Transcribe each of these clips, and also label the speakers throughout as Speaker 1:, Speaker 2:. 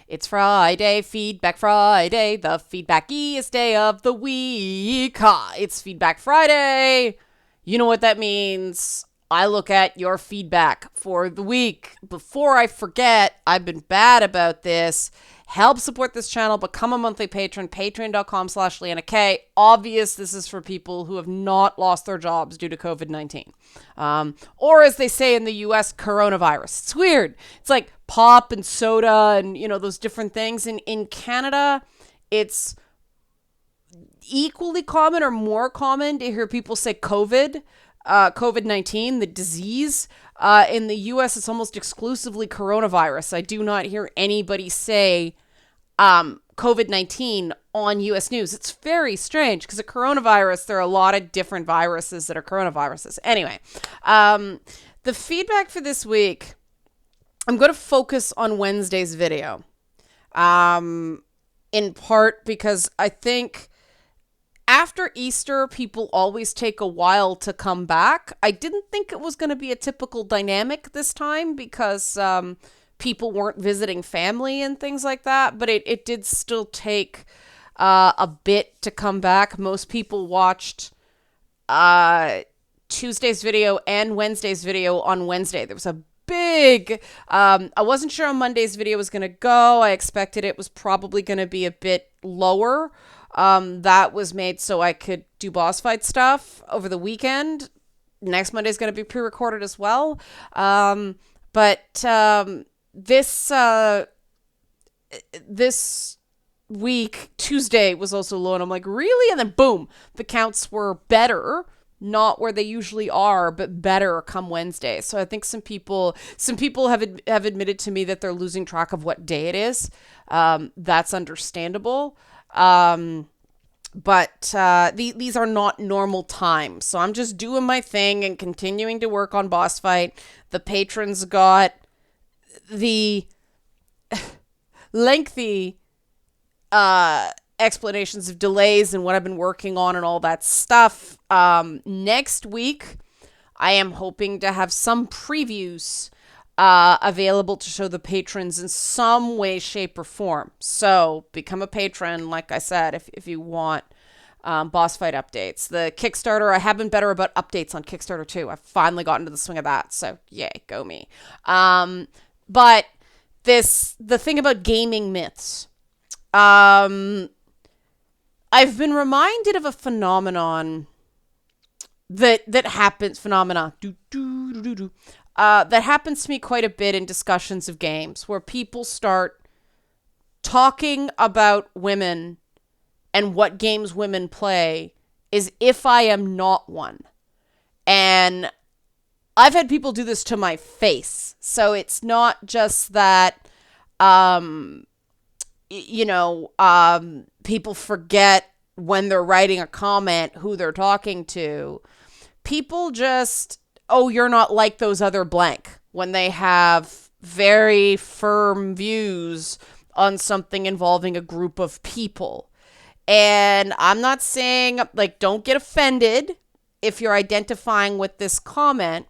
Speaker 1: It's Friday, Feedback Friday, the feedbackiest day of the week. Ha, it's Feedback Friday. You know what that means. I look at your feedback for the week. Before I forget, I've been bad about this. Help support this channel. Become a monthly patron. Patreon.com/Leanna K. Obvious, this is for people who have not lost their jobs due to COVID-19. Or as they say in the US, coronavirus. It's weird. It's like pop and soda and, those different things. And in Canada, it's equally common or more common to hear people say COVID-19, the disease. In the US, it's almost exclusively coronavirus. I do not hear anybody say COVID-19 on US news. It's very strange because of coronavirus, there are a lot of different viruses that are coronaviruses. Anyway, the feedback for this week, I'm going to focus on Wednesday's video. In part because I think after Easter, people always take a while to come back. I didn't think it was going to be a typical dynamic this time because people weren't visiting family and things like that, but it did still take a bit to come back. Most people watched Tuesday's video and Wednesday's video on Wednesday. There was a big, I wasn't sure how Monday's video was going to go. I expected it was probably going to be a bit lower. That was made so I could do boss fight stuff over the weekend. Next Monday's going to be pre-recorded as well. This week, Tuesday was also low, and I'm like, really? And then boom, the counts were better. Not where they usually are, but better come Wednesday. So I think some people have admitted to me that they're losing track of what day it is. That's understandable. But these are not normal times. So I'm just doing my thing and continuing to work on boss fight. The patrons got the lengthy explanations of delays and what I've been working on and all that stuff. Next week, I am hoping to have some previews available to show the patrons in some way, shape, or form. So become a patron, like I said, if you want boss fight updates. The Kickstarter, I have been better about updates on Kickstarter too. I've finally gotten to the swing of that. So yay, go me. But the thing about gaming myths, I've been reminded of a phenomenon that happens, that happens to me quite a bit in discussions of games, where people start talking about women and what games women play as if I am not one. And I've had people do this to my face. So it's not just that, people forget when they're writing a comment who they're talking to. People just, oh, you're not like those other blank, when they have very firm views on something involving a group of people. And I'm not saying, like, don't get offended if you're identifying with this comment,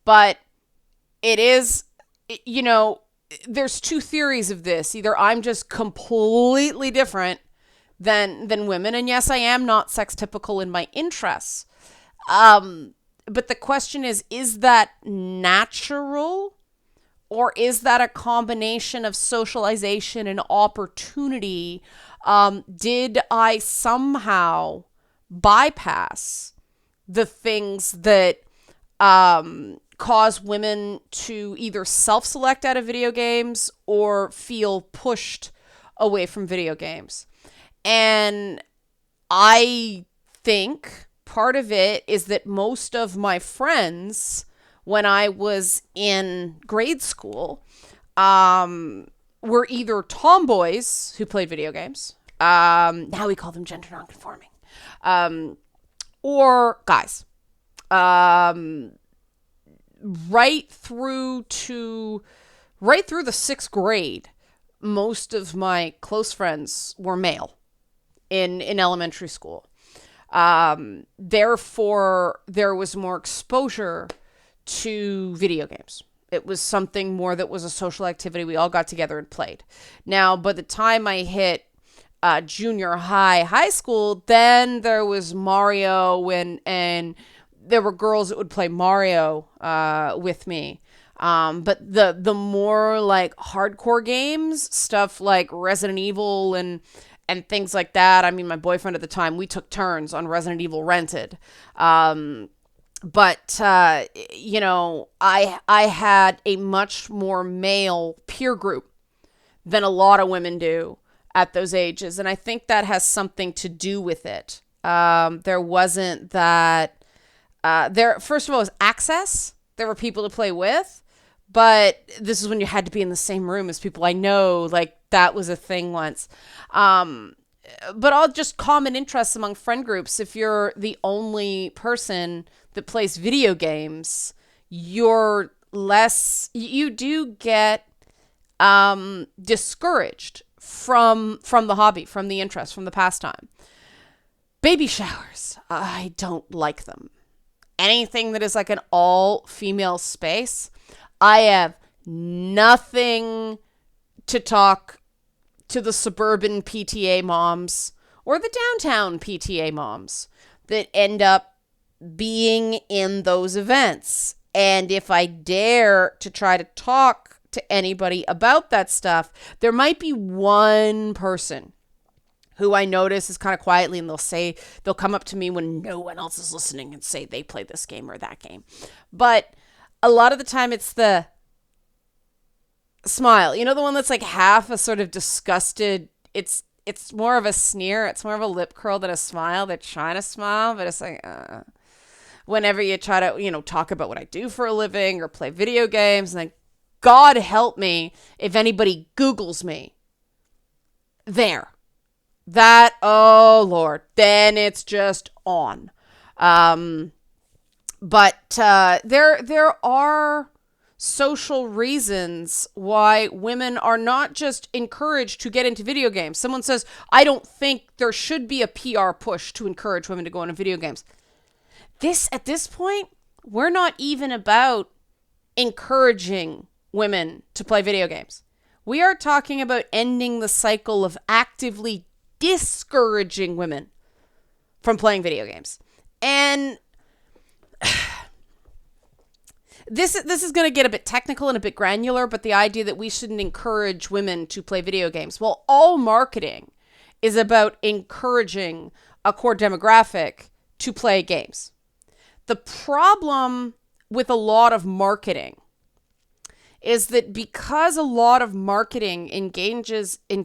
Speaker 1: but it is, there's two theories of this. Either I'm just completely different than women, and yes, I am not sex typical in my interests. But the question is that natural, or is that a combination of socialization and opportunity? Did I somehow bypass the things that cause women to either self-select out of video games or feel pushed away from video games? And I think part of it is that most of my friends, when I was in grade school, were either tomboys who played video games. Now we call them gender nonconforming. Or guys. Right through the sixth grade, most of my close friends were male in elementary school. Therefore, there was more exposure to video games. It was something more that was a social activity. We all got together and played. Now, by the time I hit junior high school, then there was Mario, and there were girls that would play Mario with me. But the more like hardcore games, stuff like Resident Evil and things like that. I mean, my boyfriend at the time, we took turns on Resident Evil Rented. But I had a much more male peer group than a lot of women do at those ages, and I think that has something to do with it. There wasn't that. There, first of all, was access. There were people to play with, but this is when you had to be in the same room as people I know. Like, that was a thing once. But all just common interests among friend groups. If you're the only person that plays video games, you do get discouraged from the hobby, from the interest, from the pastime. Baby showers, I don't like them. Anything that is like an all-female space, I have nothing to talk to the suburban PTA moms or the downtown PTA moms that end up being in those events. And if I dare to try to talk to anybody about that stuff, there might be one person who I notice is kind of quietly, and they'll come up to me when no one else is listening and say they play this game or that game. But a lot of the time it's the smile. You know, the one that's like half a sort of disgusted. It's more of a sneer. It's more of a lip curl than a smile. They're trying to smile, but it's like, whenever you try to, talk about what I do for a living or play video games, and like, God help me if anybody Googles me. There. That, oh Lord, then it's just on. But there are social reasons why women are not just encouraged to get into video games. Someone says, I don't think there should be a PR push to encourage women to go into video games. At this point, we're not even about encouraging women to play video games. We are talking about ending the cycle of actively discouraging women from playing video games. And this is going to get a bit technical and a bit granular, but the idea that we shouldn't encourage women to play video games. Well, all marketing is about encouraging a core demographic to play games. The problem with a lot of marketing is that because a lot of marketing engages in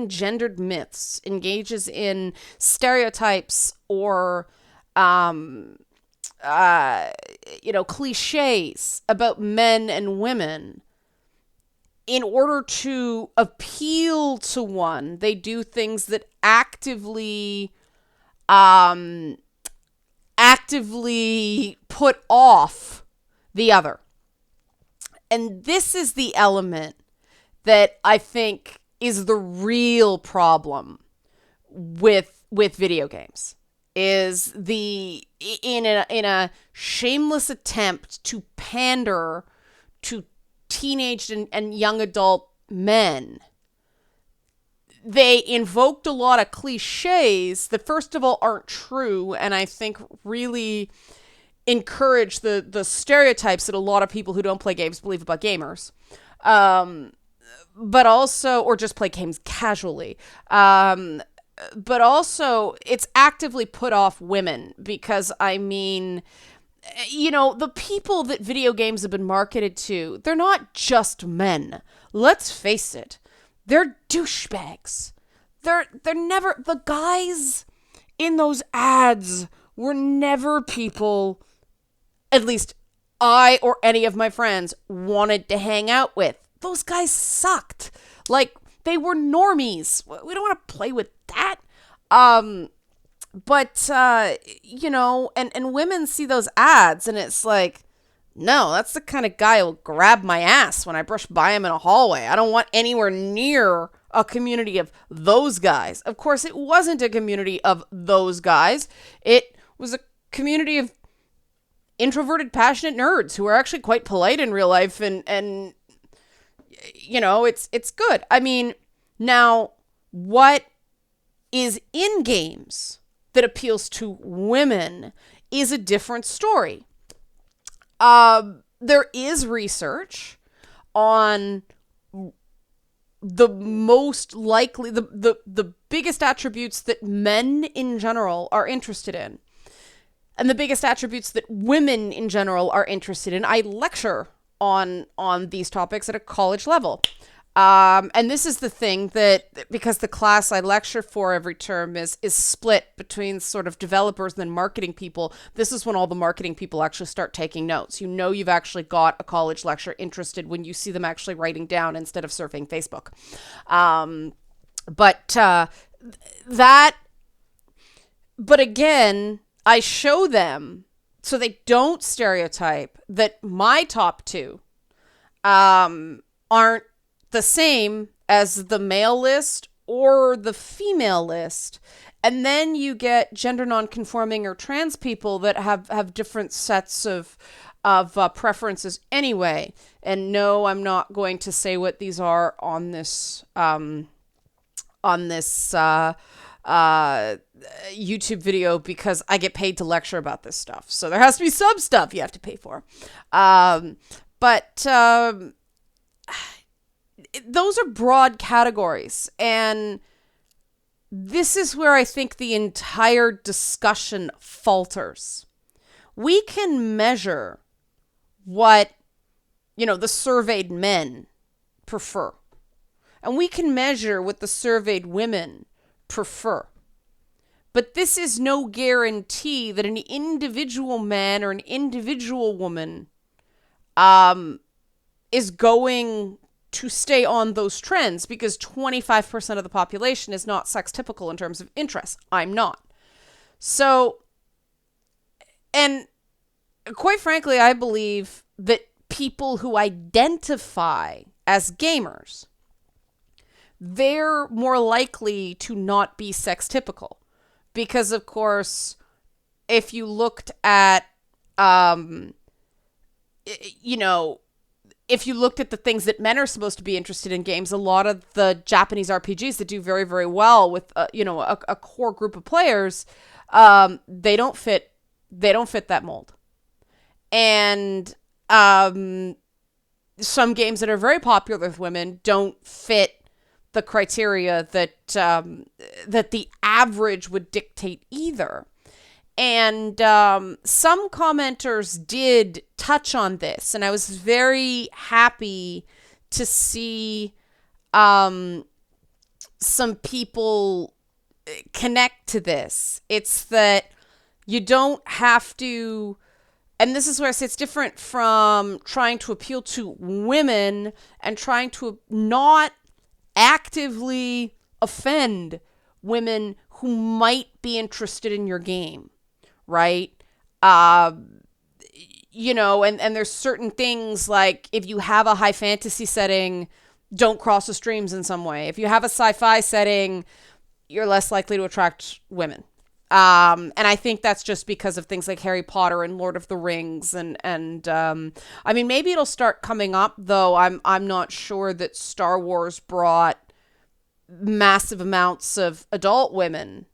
Speaker 1: gendered myths, engages in stereotypes or cliches about men and women, in order to appeal to one, they do things that actively put off the other. And this is the element that I think is the real problem with video games, is in a shameless attempt to pander to teenage and young adult men. They invoked a lot of cliches that, first of all, aren't true, and I think really encourage the stereotypes that a lot of people who don't play games believe about gamers, but also, or just play games casually. But also, it's actively put off women because, I mean, the people that video games have been marketed to, they're not just men. Let's face it. They're douchebags. They're never, the guys in those ads were never people, at least I or any of my friends, wanted to hang out with. Those guys sucked. Like, they were normies. We don't want to play with that. But women see those ads and it's like, no, that's the kind of guy who'll grab my ass when I brush by him in a hallway. I don't want anywhere near a community of those guys. Of course, it wasn't a community of those guys. It was a community of introverted, passionate nerds who are actually quite polite in real life, and it's good. I mean, now what is in games that appeals to women is a different story. There is research on the most likely, the biggest attributes that men in general are interested in, and the biggest attributes that women in general are interested in. I lecture on these topics at a college level. And this is the thing that, because the class I lecture for every term is split between sort of developers and then marketing people, this is when all the marketing people actually start taking notes. You've actually got a college lecture interested when you see them actually writing down instead of surfing Facebook. But again, I show them so they don't stereotype that my top two aren't the same as the male list or the female list. And then you get gender nonconforming or trans people that have different sets of preferences anyway. And no, I'm not going to say what these are on this YouTube video, because I get paid to lecture about this stuff. So there has to be some stuff you have to pay for. Those are broad categories, and this is where I think the entire discussion falters. We can measure what, the surveyed men prefer, and we can measure what the surveyed women prefer. But this is no guarantee that an individual man or an individual woman is going to stay on those trends, because 25% of the population is not sex typical in terms of interests. I'm not. So, and quite frankly, I believe that people who identify as gamers, they're more likely to not be sex typical. Because, of course, if you looked at, if you looked at the things that men are supposed to be interested in games, a lot of the Japanese RPGs that do very, very well with, a core group of players, they don't fit that mold. And some games that are very popular with women don't fit the criteria that the average would dictate either. And some commenters did touch on this, and I was very happy to see some people connect to this. It's that you don't have to, and this is where I say it's different from trying to appeal to women and trying to not actively offend women who might be interested in your game. Right? And there's certain things like, if you have a high fantasy setting, don't cross the streams in some way. If you have a sci-fi setting, you're less likely to attract women. And I think that's just because of things like Harry Potter and Lord of the Rings. And I mean, maybe it'll start coming up, though. I'm not sure that Star Wars brought massive amounts of adult women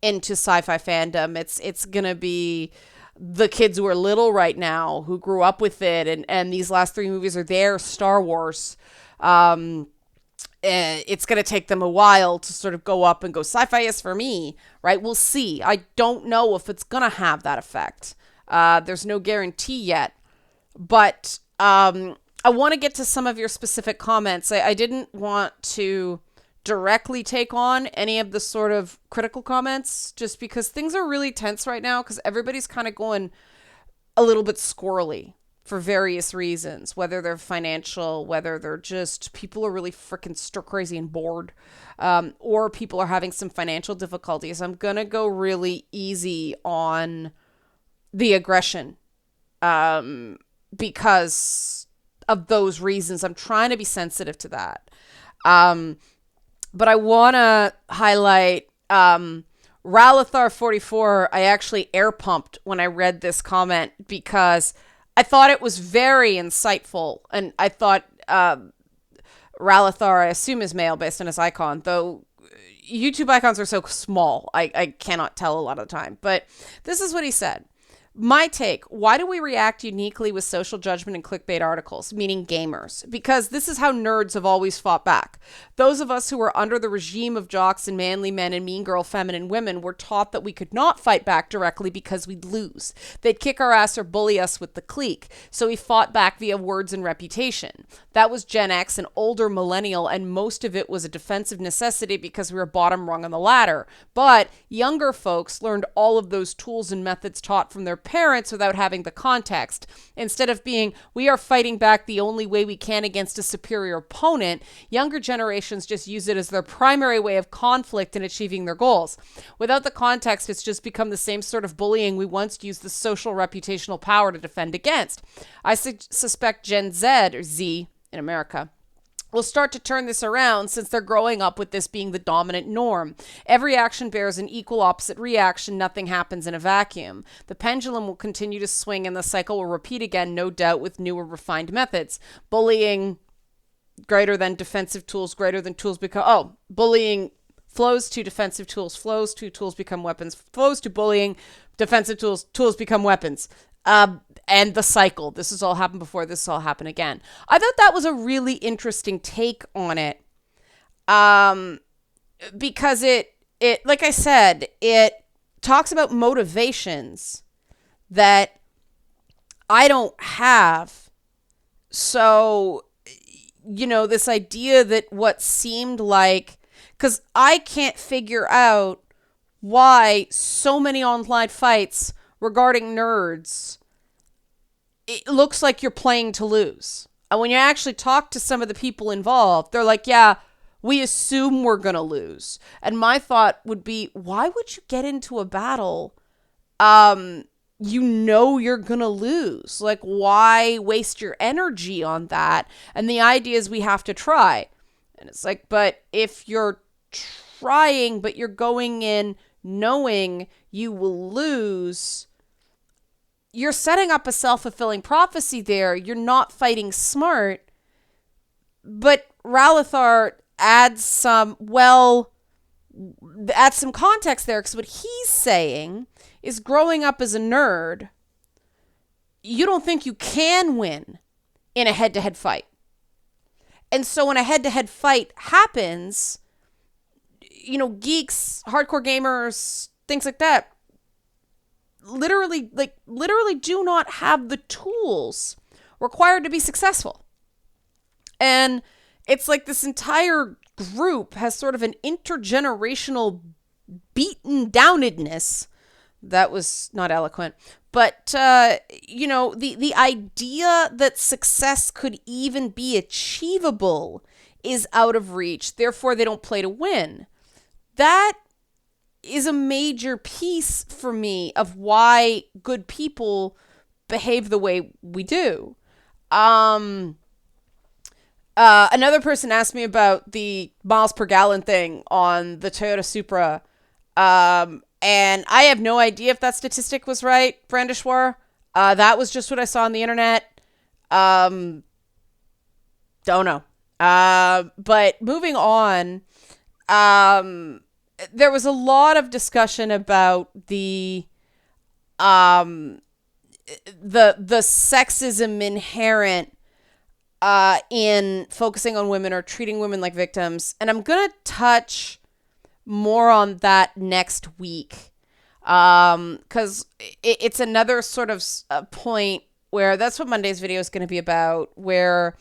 Speaker 1: into sci-fi fandom. It's gonna be the kids who are little right now who grew up with it, and these last three movies are their Star Wars. It's gonna take them a while to sort of go up and go, sci-fi is for me, right? We'll see. I don't know if it's gonna have that effect. There's no guarantee yet, but I want to get to some of your specific comments. I didn't want to directly take on any of the sort of critical comments, just because things are really tense right now, because everybody's kind of going a little bit squirrely for various reasons, whether they're financial, whether they're just people are really freaking stir crazy and bored, or people are having some financial difficulties. I'm gonna go really easy on the aggression because of those reasons. I'm trying to be sensitive to that. But I want to highlight Ralathar44, I actually air pumped when I read this comment because I thought it was very insightful. And I thought Ralathar, I assume, is male based on his icon, though YouTube icons are so small, I cannot tell a lot of the time. But this is what he said. My take, why do we react uniquely with social judgment and clickbait articles, meaning gamers? Because this is how nerds have always fought back. Those of us who were under the regime of jocks and manly men and mean girl feminine women were taught that we could not fight back directly because we'd lose. They'd kick our ass or bully us with the clique. So we fought back via words and reputation. That was Gen X, an older millennial, and most of it was a defensive necessity because we were bottom rung on the ladder. But younger folks learned all of those tools and methods taught from their parents without having the context. Instead of being, we are fighting back the only way we can against a superior opponent, younger generations just use it as their primary way of conflict in achieving their goals. Without the context, it's just become the same sort of bullying we once used the social reputational power to defend against. I suspect Gen Z, or Z in America, will start to turn this around since they're growing up with this being the dominant norm. Every action bears an equal opposite reaction. Nothing happens in a vacuum. The pendulum will continue to swing and the cycle will repeat again, no doubt, with newer refined methods. Bullying greater than defensive tools, greater than tools become... bullying flows to defensive tools, flows to tools become weapons, flows to bullying, defensive tools, tools become weapons. And the cycle. This has all happened before. This will all happen again. I thought that was a really interesting take on it. Because it, like I said, it talks about motivations that I don't have. So, this idea that what seemed like, because I can't figure out why so many online fights regarding nerds, it looks like you're playing to lose. And when you actually talk to some of the people involved, they're like, yeah, we assume we're going to lose. And my thought would be, why would you get into a battle? You're going to lose. Like, why waste your energy on that? And the idea is we have to try. And it's like, but if you're trying, but you're going in knowing you will lose, you're setting up a self-fulfilling prophecy there. You're not fighting smart. But Ralathar adds some context there, because what he's saying is, growing up as a nerd, you don't think you can win in a head-to-head fight. And so when a head-to-head fight happens, geeks, hardcore gamers, things like that, literally do not have the tools required to be successful. And it's like this entire group has sort of an intergenerational beaten downedness. That was not eloquent. But, the idea that success could even be achievable is out of reach. Therefore, they don't play to win. That is a major piece for me of why good people behave the way we do. Another person asked me about the miles per gallon thing on the Toyota Supra. And I have no idea if that statistic was right, Brandishwar. That was just what I saw on the internet. Don't know. But moving on, there was a lot of discussion about the sexism inherent in focusing on women or treating women like victims. And I'm going to touch more on that next week. Because it's another sort of point where that's what Monday's video is going to be about, where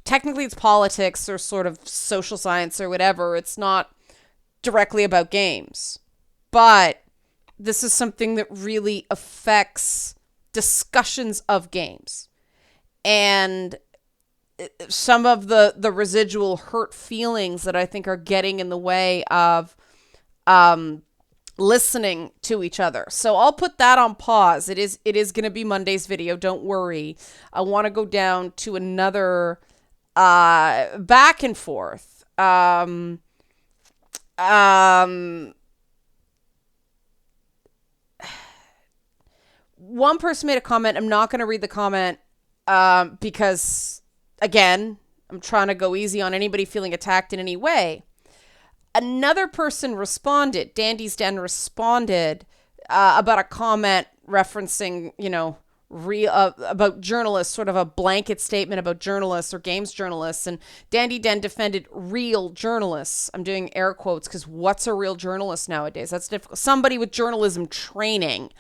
Speaker 1: technically it's politics or sort of social science or whatever. It's not directly about games. But this is something that really affects discussions of games. And some of the residual hurt feelings that I think are getting in the way of listening to each other. So I'll put that on pause. It is going to be Monday's video. Don't worry. I want to go down to another back and forth. one person made a comment. I'm not going to read the comment because, again, I'm trying to go easy on anybody feeling attacked in any way. Another person responded, Dandy's Den responded about a comment referencing, about journalists, sort of a blanket statement about journalists or games journalists. And Dandy Den defended real journalists. I'm doing air quotes because what's a real journalist nowadays? That's difficult. Somebody with journalism training,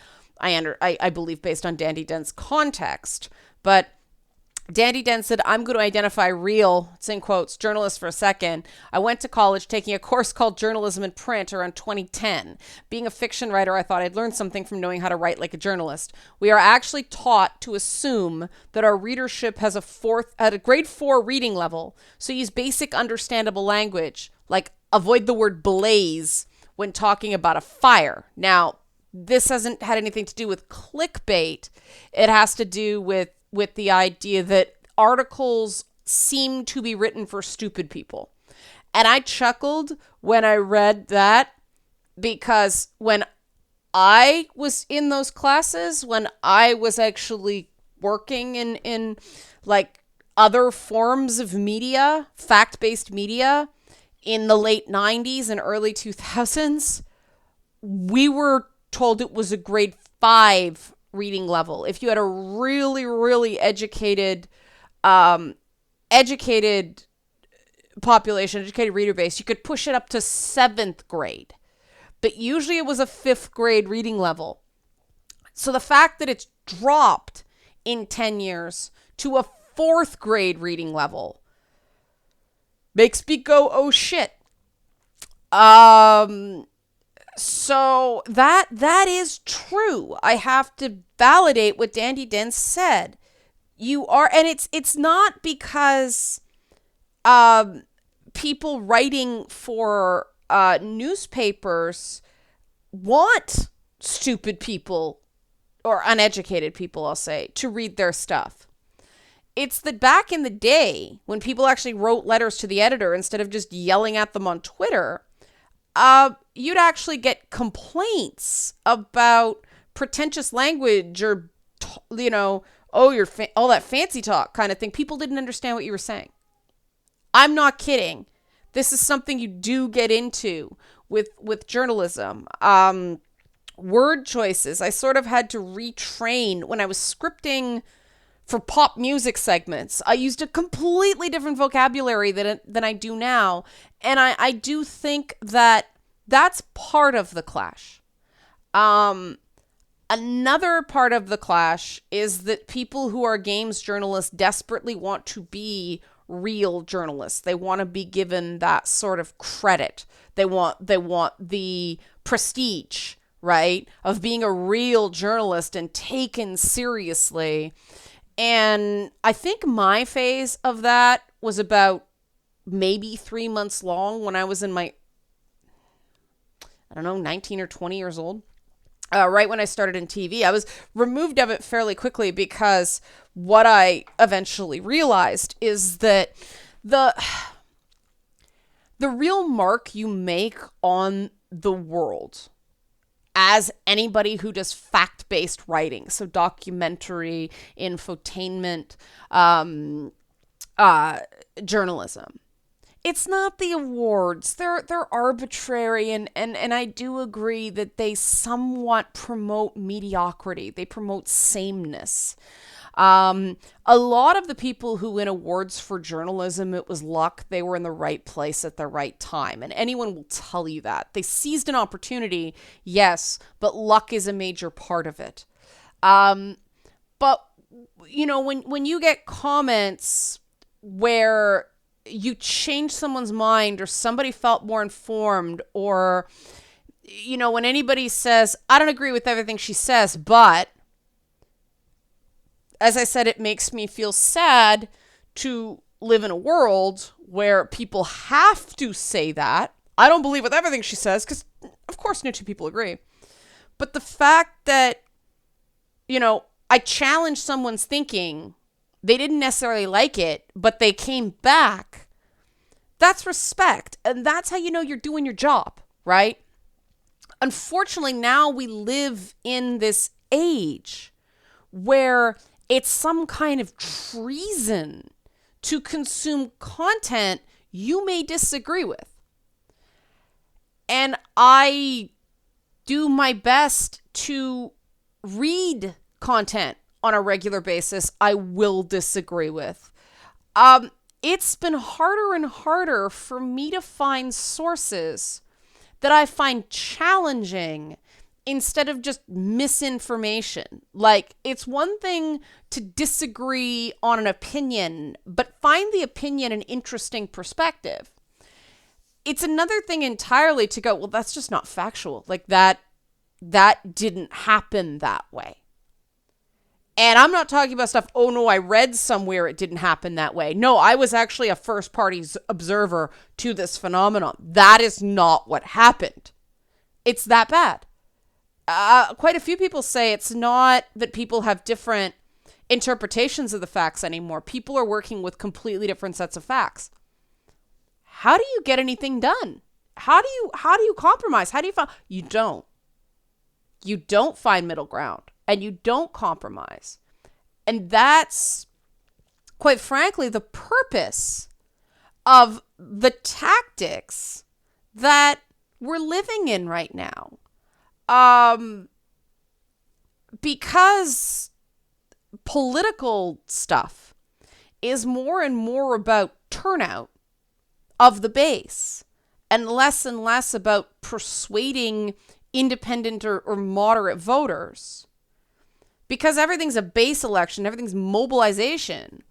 Speaker 1: I believe, based on Dandy Den's context. But Dandy Den said, I'm going to identify real, it's in quotes, journalists for a second. I went to college taking a course called Journalism in Print around 2010. Being a fiction writer, I thought I'd learn something from knowing how to write like a journalist. We are actually taught to assume that our readership has at a grade 4 reading level. So use basic understandable language, like avoid the word blaze when talking about a fire. Now, this hasn't had anything to do with clickbait. It has to do with the idea that articles seem to be written for stupid people. And I chuckled when I read that, because when I was in those classes, when I was actually working in like other forms of media, fact-based media in the late 90s and early 2000s, we were told it was a grade 5 reading level. If you had a really, really educated population, educated reader base, you could push it up to 7th grade. But usually it was a 5th grade reading level. So the fact that it's dropped in 10 years to a 4th grade reading level makes me go, oh shit. So that is true. I have to validate what Dandy Den said. You are, and it's not because people writing for newspapers want stupid people or uneducated people, I'll say, to read their stuff. It's that back in the day when people actually wrote letters to the editor instead of just yelling at them on Twitter, you'd actually get complaints about pretentious language or, all that fancy talk kind of thing. People didn't understand what you were saying. I'm not kidding. This is something you do get into with journalism. Word choices. I sort of had to retrain when I was scripting for pop music segments. I used a completely different vocabulary than I do now. And I do think that that's part of the clash. Another part of the clash is that people who are games journalists desperately want to be real journalists. They want to be given that sort of credit. They want the prestige, right, of being a real journalist and taken seriously. And I think my phase of that was about maybe 3 months long when I was in my, 19 or 20 years old. Right when I started in TV. I was removed of it fairly quickly because what I eventually realized is that the real mark you make on the world as anybody who does fact-based writing, so documentary, infotainment, journalism, it's not the awards. They're arbitrary, and I do agree that they somewhat promote mediocrity. They promote sameness. A lot of the people who win awards for journalism, it was luck. They were in the right place at the right time. And anyone will tell you that. They seized an opportunity, yes, but luck is a major part of it. But, when you get comments where you change someone's mind or somebody felt more informed, or, when anybody says, I don't agree with everything she says, but as I said, it makes me feel sad to live in a world where people have to say that. I don't believe with everything she says, because of course no two people agree. But the fact that, I challenged someone's thinking, they didn't necessarily like it, but they came back, that's respect. And that's how you know you're doing your job, right? Unfortunately, now we live in this age where it's some kind of treason to consume content you may disagree with. And I do my best to read content on a regular basis I will disagree with. It's been harder and harder for me to find sources that I find challenging instead of just misinformation. Like, it's one thing to disagree on an opinion, but find the opinion an interesting perspective. It's another thing entirely to go, well, that's just not factual. Like, that didn't happen that way. And I'm not talking about stuff, oh no, I read somewhere it didn't happen that way. No, I was actually a first-party observer to this phenomenon. That is not what happened. It's that bad. Quite a few people say it's not that people have different interpretations of the facts anymore. People are working with completely different sets of facts. How do you get anything done? How do you compromise? How do you find? You don't. You don't find middle ground. And you don't compromise. And that's, quite frankly, the purpose of the tactics that we're living in right now. Because political stuff is more and more about turnout of the base and less about persuading independent or moderate voters. Because everything's a base election, everything's mobilization.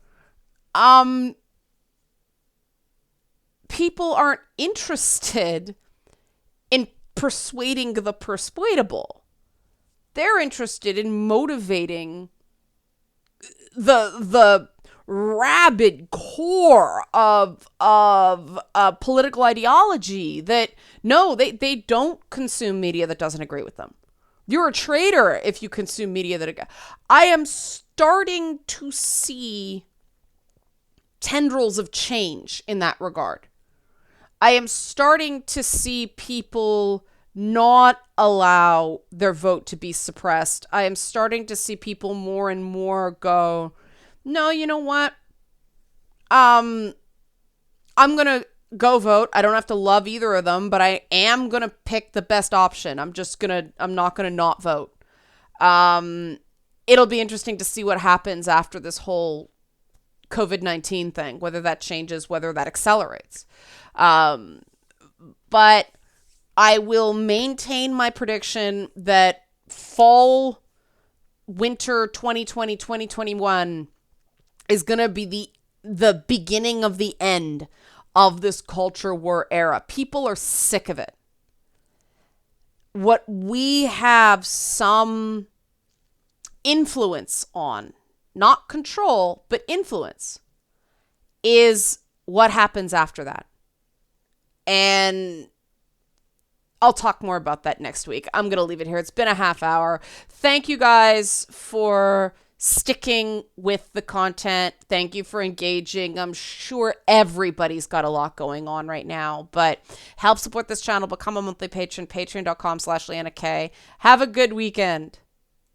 Speaker 1: People aren't interested in persuading the persuadable. They're interested in motivating the rabid core of political ideology that, no, they don't consume media that doesn't agree with them. You're a traitor if you consume media that... I am starting to see tendrils of change in that regard. I am starting to see people not allow their vote to be suppressed. I am starting to see people more and more go, no, you know what? I'm going to go vote. I don't have to love either of them, but I am going to pick the best option. I'm not going to not vote. It'll be interesting to see what happens after this whole COVID-19 thing, whether that changes, whether that accelerates. But I will maintain my prediction that fall, winter 2020, 2021 is going to be the beginning of the end of this culture war era. People are sick of it. What we have some influence on, not control, but influence, is what happens after that. And I'll talk more about that next week. I'm going to leave it here. It's been a half hour. Thank you guys for sticking with the content. Thank you for engaging. I'm sure everybody's got a lot going on right now, but help support this channel. Become a monthly patron, patreon.com/Leanna K. Have a good weekend.